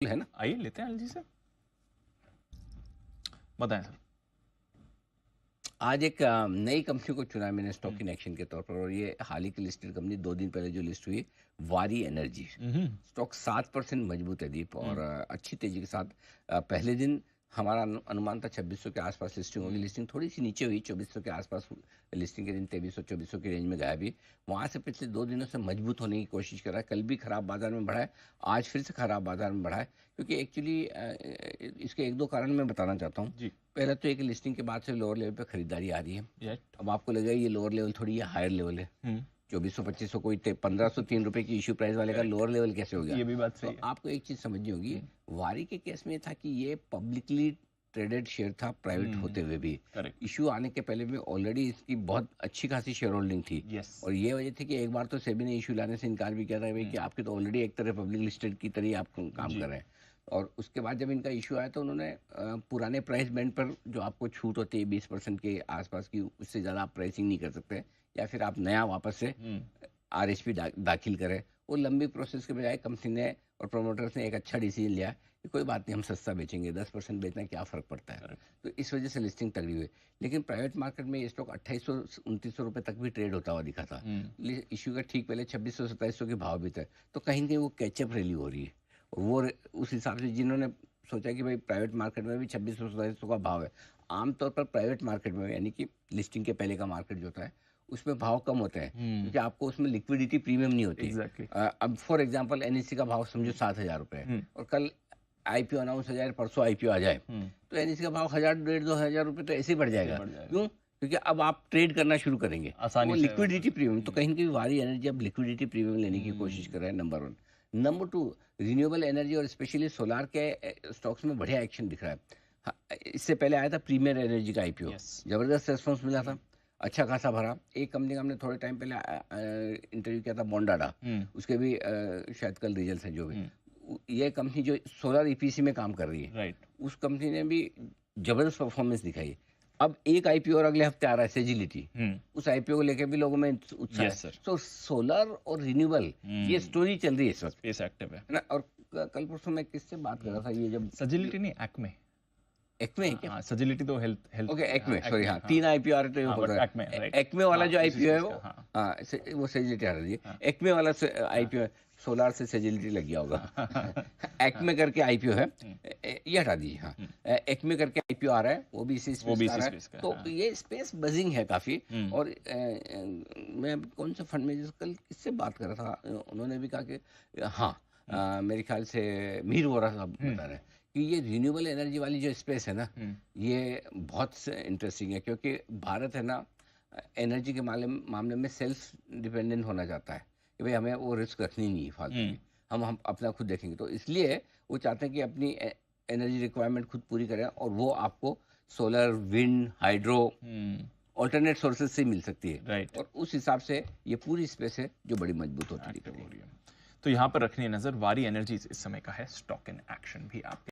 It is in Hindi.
है ना। आइए लेते हैं एलजी से, बताएं सर। आज एक नई कंपनी को चुना मैंने स्टॉक इन एक्शन के तौर पर, और ये हाल ही की लिस्टेड कंपनी 2 दिन पहले जो लिस्ट हुई, वारी एनर्जी। स्टॉक 7% मजबूत है दीप, और अच्छी तेजी के साथ पहले दिन हमारा अनुमान था 2600 के आसपास लिस्टिंग होगी। लिस्टिंग थोड़ी सी नीचे हुई, 2400 के आसपास लिस्टिंग के दिन 2300-2400 की रेंज में गया भी। वहाँ से पिछले 2 दिनों से मजबूत होने की कोशिश कर रहा है। कल भी खराब बाजार में बढ़ा है, आज फिर से खराब बाजार में बढ़ा है, क्योंकि एक्चुअली इसके एक दो कारण मैं बताना चाहता हूँ। जी। पहला तो एक, लिस्टिंग के बाद से लोअर लेवल पे खरीदारी आ रही है। Yet, अब आपको लगेगा ये लोअर लेवल थोड़ी है, हायर लेवल है। 2400-2500 कोई 1503 रुपए की इशू प्राइस वाले का लोअर लेवल कैसे हो गया? ये भी बात तो सही है। आपको एक चीज समझनी होगी, वारी के केस में था कि ये पब्लिकली ट्रेडेड शेयर था, प्राइवेट होते हुए भी। करेक्ट। इशू आने के पहले भी ऑलरेडी इसकी बहुत अच्छी खासी शेयर होल्डिंग थी। यस। और ये वजह थी कि एक बार तो सेबी ने इशू लाने से इनकार भी किया था भाई कि आपके तो ऑलरेडी एक तरह पब्लिक लिस्टेड की तरह आप काम जी। कर रहे हैं। और उसके बाद जब इनका इशू आया तो उन्होंने पुराने प्राइस बैंड पर जो आपको छूट होती है 20% के आसपास की, उससे ज़्यादा आप प्राइसिंग नहीं कर सकते, या फिर आप नया वापस से आरएचपी दाखिल करें। वो लंबी प्रोसेस के बजाय कंपनी ने और प्रोमोटर्स ने एक अच्छा डिसीजन लिया कि कोई बात नहीं, हम सस्ता बेचेंगे, 10% बेचना क्या फ़र्क पड़ता है। तो इस वजह से लिस्टिंग तगड़ी हुई। लेकिन प्राइवेट मार्केट में ये स्टॉक 2800-2900 रुपये तक भी ट्रेड होता हुआ दिखा था। इशू का ठीक पहले 2600-2700 के भाव भी थे। तो कहीं ना कहीं वो कैचअप रैली हो रही है। और वो उस हिसाब से जिन्होंने सोचा कि भाई प्राइवेट मार्केट में भी 2600-2700 का भाव है, आमतौर पर प्राइवेट मार्केट में, यानी कि लिस्टिंग के पहले का मार्केट जो होता है, उसमें भाव कम होते हैं, क्योंकि आपको उसमें लिक्विडिटी प्रीमियम नहीं होती। एग्जैक्टली। अब फॉर एग्जांपल एनएससी का भाव समझो 7,000 रुपये है, और कल आईपीओ अनाउंस हो जाए, परसों आईपीओ आ जाए, तो एनएससी का भाव 1,000, 1,500, 2,000 रुपये तो ऐसे ही बढ़ जाएगा। क्यों? क्योंकि अब आप ट्रेड करना शुरू करेंगे, आसानी वो से लिक्विडिटी प्रीमियम। तो कहीं ना कहीं वारी एनर्जी अब लिक्विडिटी प्रीमियम लेने की कोशिश कर रहा है, नंबर 1। नंबर 2, रिन्यूएबल एनर्जी और स्पेशली सोलार के स्टॉक्स में बढ़िया एक्शन दिख रहा है। हाँ, इससे पहले आया था प्रीमियर एनर्जी का आईपीओ, जबरदस्त रेस्पॉन्स मिला था, अच्छा खासा भरा। एक कंपनी का हमने थोड़े टाइम पहले इंटरव्यू किया था, बॉन्डाडा, उसके भी शायद कल रिजल्ट है जो भी। ये कंपनी जो सोलर ईपीसी में काम कर रही है, राइट। उस कंपनी ने भी जबरदस्त परफॉर्मेंस दिखाई। अब एक आईपीओ और अगले हफ्ते आ रहा है, सेजिलिटी। उस आईपीओ को लेकर भी लोगों में उत्साह है। तो सोलर और रिन्यूएबल ये स्टोरी चल रही है इस वक्त, स्पेस एक्टिव है ना। और कल परसों मैं किससे बात कर रहा था, ये जब सजिलिटी नहीं, एक्मे। एक्मे है क्या? हाँ, सजिलिटी तो हेल्थ ओके, एक्मे, सॉरी, हाँ, 3 आईपीओ आ रहे तो ये होता है। एक्मे वाला जो आईपीओ है वो, हाँ, वो सेजिलिटी आ रही है। एक्मे वाला आईपीओ है, सोलार से सेजिलिटी लग गया होगा। एक्मे करके आईपीओ है, ये हटा दीजिए। हाँ, एक्मे करके आईपीओ आ रहा है, वो भी इसी स्पेस का आ रहा है। तो ये स्पेस बजिंग है काफी। और मैं कौन सा फंड मैनेजर कल किससे बात कर रहा था, उन्होंने भी कहा कि हाँ, मेरे ख्याल से मीर वोरा साहब बता रहे हैं कि ये रिन्यूएबल एनर्जी वाली जो स्पेस है ना, ये बहुत इंटरेस्टिंग है, क्योंकि भारत है ना, एनर्जी के मामले में सेल्फ डिपेंडेंट होना चाहता है कि भाई हमें वो रिस्क रखनी नहीं है फालतू की, हम अपना खुद देखेंगे। तो इसलिए वो चाहते हैं कि अपनी एनर्जी रिक्वायरमेंट खुद पूरी करें, और वो आपको solar, wind, hydro, alternate sources से मिल सकती है। राइट। और उस हिसाब से ये पूरी स्पेस है जो बड़ी मजबूत होती दिख रही है। तो यहाँ पर रखनी है नजर, वारी एनर्जी इस समय का है स्टॉक इन एक्शन भी आपके